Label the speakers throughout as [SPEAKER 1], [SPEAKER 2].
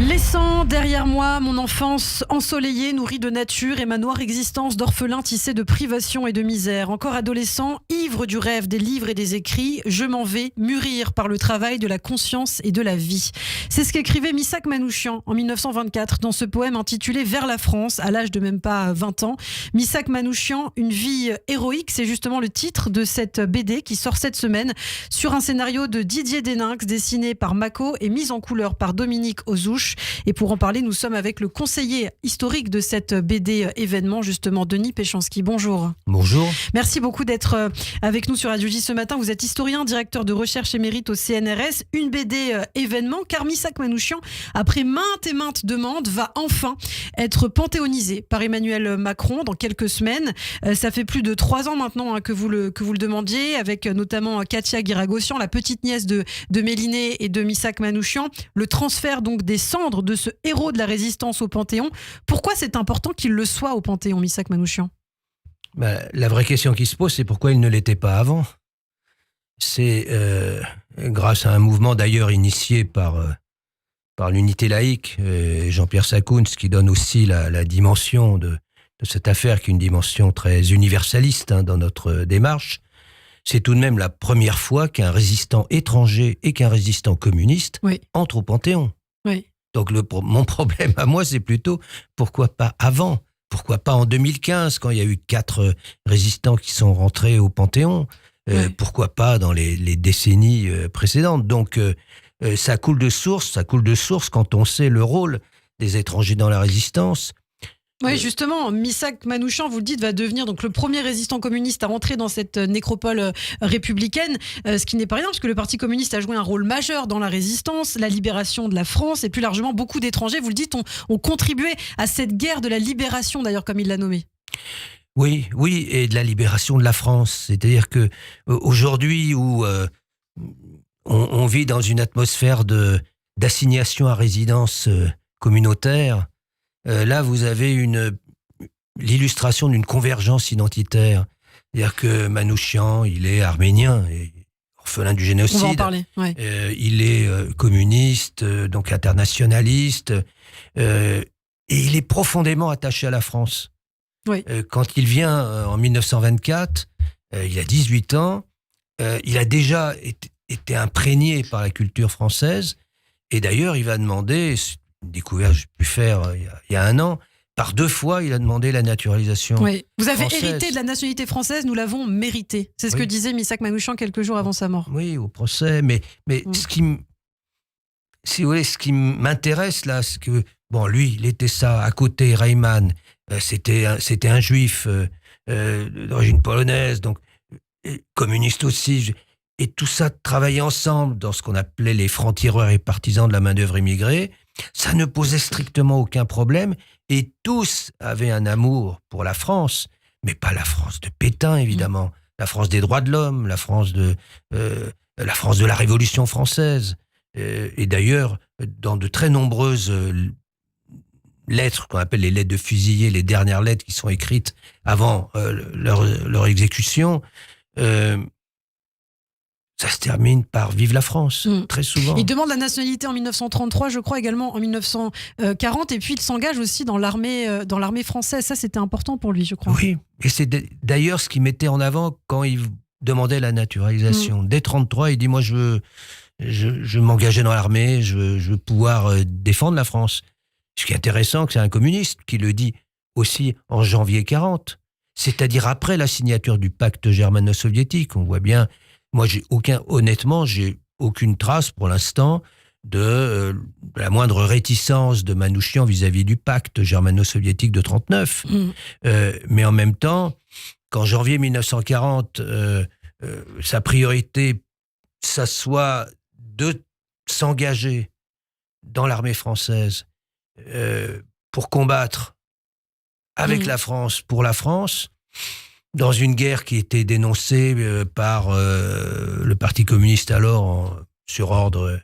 [SPEAKER 1] Laissant derrière moi mon enfance ensoleillée, nourrie de nature et ma noire existence d'orphelin tissée de privation et de misère. Encore adolescent, ivre du rêve des livres et des écrits, je m'en vais mûrir par le travail de la conscience et de la vie. C'est ce qu'écrivait Missak Manouchian en 1924 dans ce poème intitulé Vers la France, à l'âge de même pas 20 ans. Missak Manouchian, une vie héroïque, c'est justement le titre de cette BD qui sort cette semaine sur un scénario de Didier Deninx, dessiné par Mako et mis en couleur par Dominique Ozouche. Et pour en parler, nous sommes avec le conseiller historique de cette BD événement, justement, Denis Péchanski. Bonjour.
[SPEAKER 2] Bonjour.
[SPEAKER 1] Merci beaucoup d'être avec nous sur Radio J ce matin. Vous êtes historien, directeur de recherche émérite au CNRS. Une BD événement, car Missak Manouchian, après maintes et maintes demandes, va enfin être panthéonisé par Emmanuel Macron dans quelques semaines. Ça fait plus de 3 ans maintenant que vous le demandiez, avec notamment Katia Guiragossian, la petite nièce de Méliné et de Missak Manouchian. Le transfert donc des cendres de ce héros de la résistance au Panthéon. Pourquoi c'est important qu'il le soit au Panthéon, Missak Manouchian ?
[SPEAKER 2] La vraie question qui se pose, c'est pourquoi il ne l'était pas avant. C'est grâce à un mouvement d'ailleurs initié par l'unité laïque, Jean-Pierre Sakoun, qui donne aussi la dimension de cette affaire, qui est une dimension très universaliste dans notre démarche. C'est tout de même la première fois qu'un résistant étranger et qu'un résistant communiste entrent au Panthéon.
[SPEAKER 1] Oui.
[SPEAKER 2] Donc mon problème à moi, c'est plutôt pourquoi pas avant ? Pourquoi pas en 2015, quand il y a eu 4 résistants qui sont rentrés au Panthéon ? Pourquoi pas dans les décennies précédentes ? Donc ça coule de source quand on sait le rôle des étrangers dans la résistance.
[SPEAKER 1] Oui, justement, Missak Manouchian, vous le dites, va devenir donc le premier résistant communiste à rentrer dans cette nécropole républicaine, ce qui n'est pas rien, parce que le Parti communiste a joué un rôle majeur dans la résistance, la libération de la France, et plus largement, beaucoup d'étrangers, vous le dites, ont contribué à cette guerre de la libération, d'ailleurs, comme il l'a nommé.
[SPEAKER 2] Oui, et de la libération de la France. C'est-à-dire que aujourd'hui, où on vit dans une atmosphère d'assignation à résidence communautaire, là, vous avez l'illustration d'une convergence identitaire. C'est-à-dire que Manouchian, il est arménien, et orphelin du génocide.
[SPEAKER 1] On va en parler, ouais.
[SPEAKER 2] Il est communiste, donc internationaliste, et il est profondément attaché à la France.
[SPEAKER 1] Oui.
[SPEAKER 2] Quand il vient en 1924, il a 18 ans, il a déjà été imprégné par la culture française, et d'ailleurs, il va demander... Une découverte que j'ai pu faire il y a 1 an. Par 2 fois, il a demandé la naturalisation
[SPEAKER 1] Oui. Vous avez
[SPEAKER 2] française.
[SPEAKER 1] hérité de la nationalité française, nous l'avons mérité. C'est ce que disait Missak Manouchian quelques jours avant sa mort.
[SPEAKER 2] Oui, au procès. Mais ce qui m'intéresse là, c'est que, bon, lui, il était ça. À côté, Reimann, c'était un juif d'origine polonaise, donc communiste aussi. Et tout ça travaillait ensemble dans ce qu'on appelait les francs-tireurs et partisans de la main-d'œuvre immigrée. Ça ne posait strictement aucun problème et tous avaient un amour pour la France, mais pas la France de Pétain, évidemment. La France des droits de l'homme, la France de la Révolution française. Et d'ailleurs, dans de très nombreuses lettres qu'on appelle les lettres de fusillés, les dernières lettres qui sont écrites avant leur exécution, ça se termine par « Vive la France », très souvent.
[SPEAKER 1] Il demande la nationalité en 1933, je crois également en 1940, et puis il s'engage aussi dans l'armée française. Ça, c'était important pour lui, je crois.
[SPEAKER 2] Oui, et c'est d'ailleurs ce qu'il mettait en avant quand il demandait la naturalisation. Dès 1933, il dit « Moi, je veux m'engager dans l'armée, je veux pouvoir défendre la France ». Ce qui est intéressant, c'est un communiste qui le dit aussi en janvier 1940, c'est-à-dire après la signature du pacte germano-soviétique. On voit bien... Moi, honnêtement, j'ai aucune trace pour l'instant de la moindre réticence de Manouchian vis-à-vis du pacte germano-soviétique de 1939. Mais en même temps, qu'en janvier 1940, sa priorité, ça soit de s'engager dans l'armée française pour combattre avec la France, pour la France, dans une guerre qui était dénoncée par le Parti communiste alors sur ordre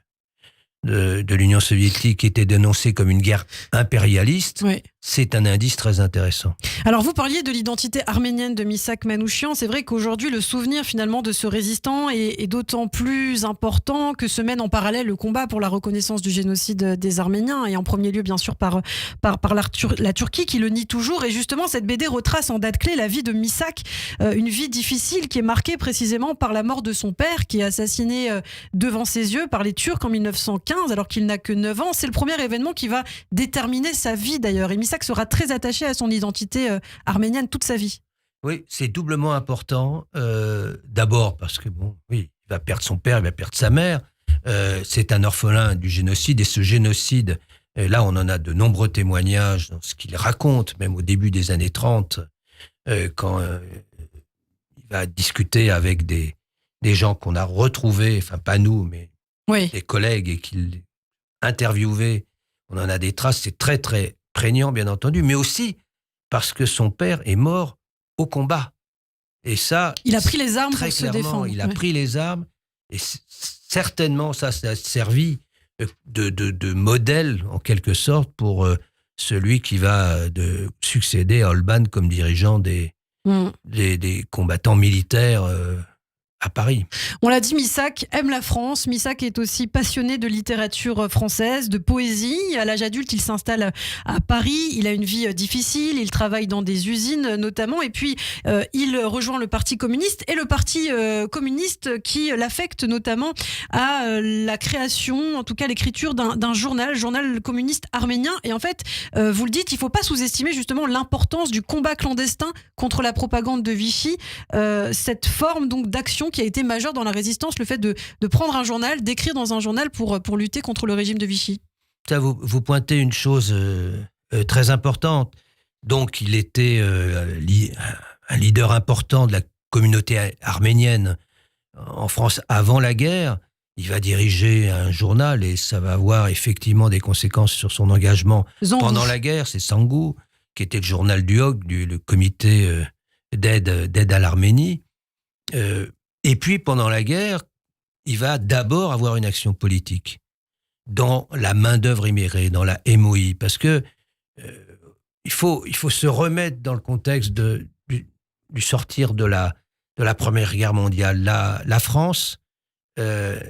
[SPEAKER 2] de l'Union soviétique était dénoncée comme une guerre impérialiste,
[SPEAKER 1] Oui.
[SPEAKER 2] c'est un indice très intéressant.
[SPEAKER 1] Alors vous parliez de l'identité arménienne de Missak Manouchian. C'est vrai qu'aujourd'hui le souvenir finalement de ce résistant est d'autant plus important que se mène en parallèle le combat pour la reconnaissance du génocide des Arméniens, et en premier lieu bien sûr par la Turquie qui le nie toujours. Et justement cette BD retrace en date clé la vie de Missak, une vie difficile qui est marquée précisément par la mort de son père qui est assassiné devant ses yeux par les Turcs en 1915 alors qu'il n'a que 9 ans. C'est le premier événement qui va déterminer sa vie d'ailleurs. Et Missak sera très attaché à son identité arménienne toute sa vie.
[SPEAKER 2] Oui, c'est doublement important. D'abord parce que il va perdre son père, il va perdre sa mère. C'est un orphelin du génocide, et ce génocide, là on en a de nombreux témoignages dans ce qu'il raconte, même au début des années 30, quand il va discuter avec des gens qu'on a retrouvés, enfin pas nous, mais des collègues, et qu'il interviewait. On en a des traces, c'est très très prégnant bien entendu, mais aussi parce que son père est mort au combat. Et ça,
[SPEAKER 1] il a pris les armes
[SPEAKER 2] très
[SPEAKER 1] pour se
[SPEAKER 2] clairement,
[SPEAKER 1] défendre.
[SPEAKER 2] Il a pris les armes, et certainement ça a servi de modèle en quelque sorte pour celui qui va succéder à Holban comme dirigeant des combattants militaires à Paris.
[SPEAKER 1] On l'a dit, Missak aime la France. Missak est aussi passionné de littérature française, de poésie. À l'âge adulte, il s'installe à Paris. Il a une vie difficile. Il travaille dans des usines notamment. Et puis, il rejoint le Parti communiste. Et le Parti communiste qui l'affecte notamment à la création, en tout cas l'écriture d'un journal communiste arménien. Et en fait, vous le dites, il ne faut pas sous-estimer justement l'importance du combat clandestin contre la propagande de Vichy. Cette forme donc d'action qui a été majeure dans la résistance, le fait de prendre un journal, d'écrire dans un journal pour lutter contre le régime de Vichy.
[SPEAKER 2] Ça, vous pointez une chose très importante. Donc, il était un leader important de la communauté arménienne en France avant la guerre. Il va diriger un journal et ça va avoir effectivement des conséquences sur son engagement pendant la guerre. C'est Sangou, qui était le journal du HOG, le comité d'aide à l'Arménie. Et puis, pendant la guerre, il va d'abord avoir une action politique dans la main-d'œuvre immigrée, dans la MOI, parce que il faut se remettre dans le contexte du sortir de la Première Guerre mondiale. La France a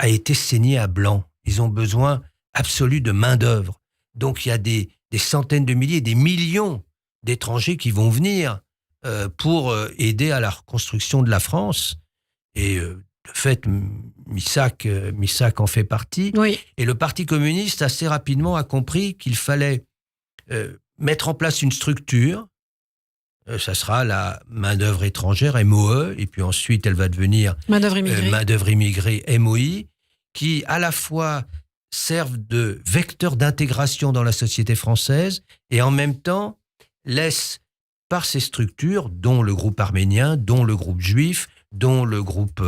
[SPEAKER 2] été saignée à blanc. Ils ont besoin absolu de main-d'œuvre. Donc, il y a des centaines de milliers, des millions d'étrangers qui vont venir pour aider à la reconstruction de la France. Et de fait, Missak en fait partie.
[SPEAKER 1] Oui.
[SPEAKER 2] Et le Parti communiste, assez rapidement, a compris qu'il fallait mettre en place une structure. Ça sera la main-d'œuvre étrangère, MOE, et puis ensuite, elle va devenir main-d'œuvre immigrée, MOI, qui à la fois servent de vecteur d'intégration dans la société française et en même temps laissent par ces structures, dont le groupe arménien, dont le groupe juif, dont le groupe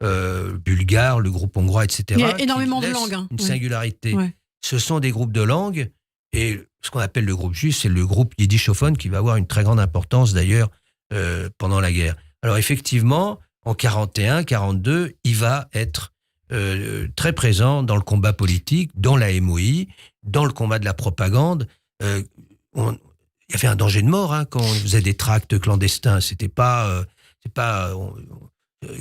[SPEAKER 2] bulgare, le groupe hongrois, etc.
[SPEAKER 1] Il y a énormément de langues.
[SPEAKER 2] Une singularité. Ouais. Ce sont des groupes de langues, et ce qu'on appelle le groupe juif, c'est le groupe yiddishophone qui va avoir une très grande importance d'ailleurs pendant la guerre. Alors effectivement, en 41, 42, il va être très présent dans le combat politique, dans la MOI, dans le combat de la propagande. Il y avait un danger de mort quand on faisait des tracts clandestins.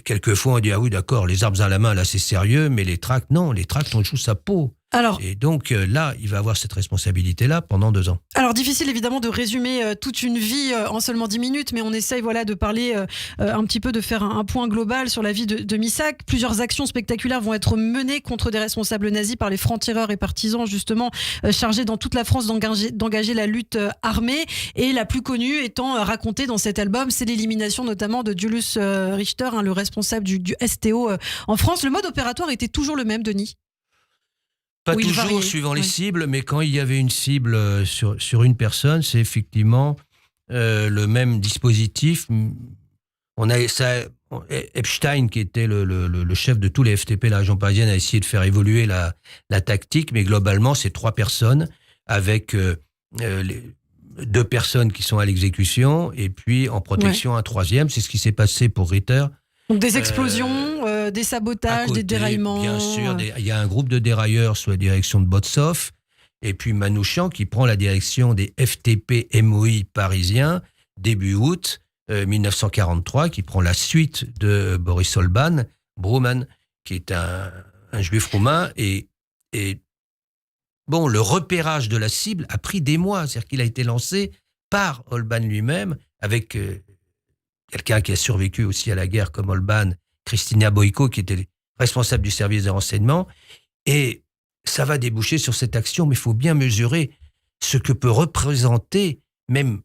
[SPEAKER 2] Quelquefois on dit ah oui d'accord, les armes à la main là c'est sérieux, mais les tracts non, les tracts on joue sa peau. Et donc là, il va avoir cette responsabilité-là pendant 2 ans.
[SPEAKER 1] Alors difficile évidemment de résumer toute une vie en seulement 10 minutes, mais on essaye de parler un petit peu, de faire un point global sur la vie de Missak. Plusieurs actions spectaculaires vont être menées contre des responsables nazis par les francs-tireurs et partisans justement chargés dans toute la France d'engager la lutte armée. Et la plus connue étant racontée dans cet album, c'est l'élimination notamment de Julius Richter, le responsable du STO en France. Le mode opératoire était toujours le même, Denis ?
[SPEAKER 2] Pas toujours suivant les cibles, mais quand il y avait une cible sur une personne, c'est effectivement le même dispositif. Epstein, qui était le chef de tous les FTP, la région parisienne, a essayé de faire évoluer la tactique, mais globalement, c'est 3 personnes avec 2 personnes qui sont à l'exécution et puis en protection un 3e. C'est ce qui s'est passé pour Ritter.
[SPEAKER 1] Donc des explosions, des sabotages,
[SPEAKER 2] À côté,
[SPEAKER 1] des déraillements.
[SPEAKER 2] Bien sûr, il y a un groupe de dérailleurs sous la direction de Botsov, et puis Manouchian qui prend la direction des FTP-MOI parisiens début août 1943, qui prend la suite de Boris Holban, Brouman, qui est un juif roumain, et bon, le repérage de la cible a pris des mois, c'est-à-dire qu'il a été lancé par Holban lui-même, avec quelqu'un qui a survécu aussi à la guerre comme Holban, Kristina Boyko, qui était responsable du service de renseignement, et ça va déboucher sur cette action, mais il faut bien mesurer ce que peut représenter, même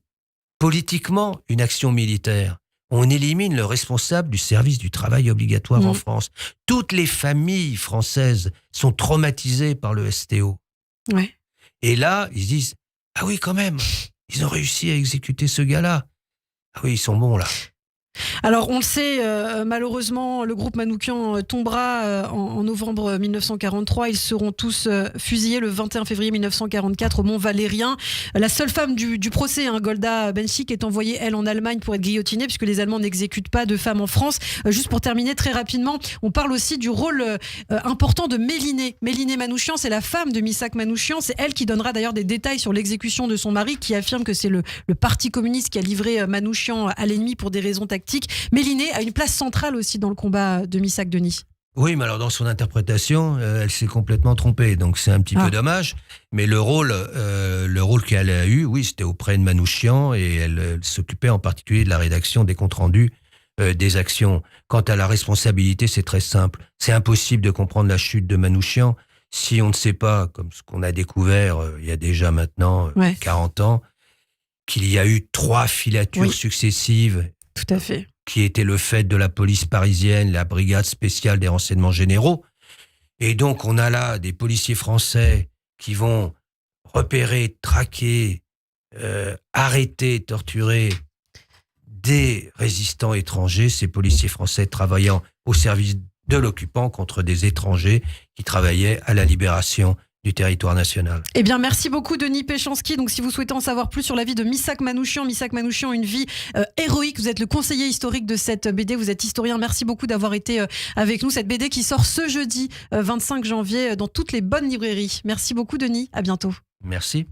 [SPEAKER 2] politiquement, une action militaire. On élimine le responsable du service du travail obligatoire en France. Toutes les familles françaises sont traumatisées par le STO.
[SPEAKER 1] Ouais.
[SPEAKER 2] Et là, ils se disent, ah oui, quand même, ils ont réussi à exécuter ce gars-là. Ah oui, ils sont bons, là.
[SPEAKER 1] Alors, on le sait, malheureusement, le groupe Manouchian tombera en novembre 1943. Ils seront tous fusillés le 21 février 1944 au Mont Valérien. La seule femme du procès, Golda Benchik, est envoyée, elle, en Allemagne pour être guillotinée, puisque les Allemands n'exécutent pas de femmes en France. Juste pour terminer très rapidement, on parle aussi du rôle important de Mélinée. Mélinée Manouchian, c'est la femme de Missak Manouchian. C'est elle qui donnera d'ailleurs des détails sur l'exécution de son mari, qui affirme que c'est le Parti communiste qui a livré Manouchian à l'ennemi pour des raisons tactiques. Mélinée a une place centrale aussi dans le combat de Missak, Denis.
[SPEAKER 2] Oui, mais alors dans son interprétation, elle s'est complètement trompée, donc c'est un petit peu dommage. Mais le rôle qu'elle a eu, oui, c'était auprès de Manouchian, et elle s'occupait en particulier de la rédaction des comptes rendus des actions. Quant à la responsabilité, c'est très simple. C'est impossible de comprendre la chute de Manouchian si on ne sait pas, comme ce qu'on a découvert il y a déjà maintenant 40 ans, qu'il y a eu 3 filatures successives.
[SPEAKER 1] Tout à fait.
[SPEAKER 2] Qui était le fait de la police parisienne, la brigade spéciale des renseignements généraux. Et donc, on a là des policiers français qui vont repérer, traquer, arrêter, torturer des résistants étrangers, ces policiers français travaillant au service de l'occupant contre des étrangers qui travaillaient à la libération du territoire national.
[SPEAKER 1] Eh bien, merci beaucoup, Denis Péchanski. Donc, si vous souhaitez en savoir plus sur la vie de Missak Manouchian, une vie héroïque, vous êtes le conseiller historique de cette BD, vous êtes historien. Merci beaucoup d'avoir été avec nous. Cette BD qui sort ce jeudi 25 janvier dans toutes les bonnes librairies. Merci beaucoup, Denis. À bientôt.
[SPEAKER 2] Merci.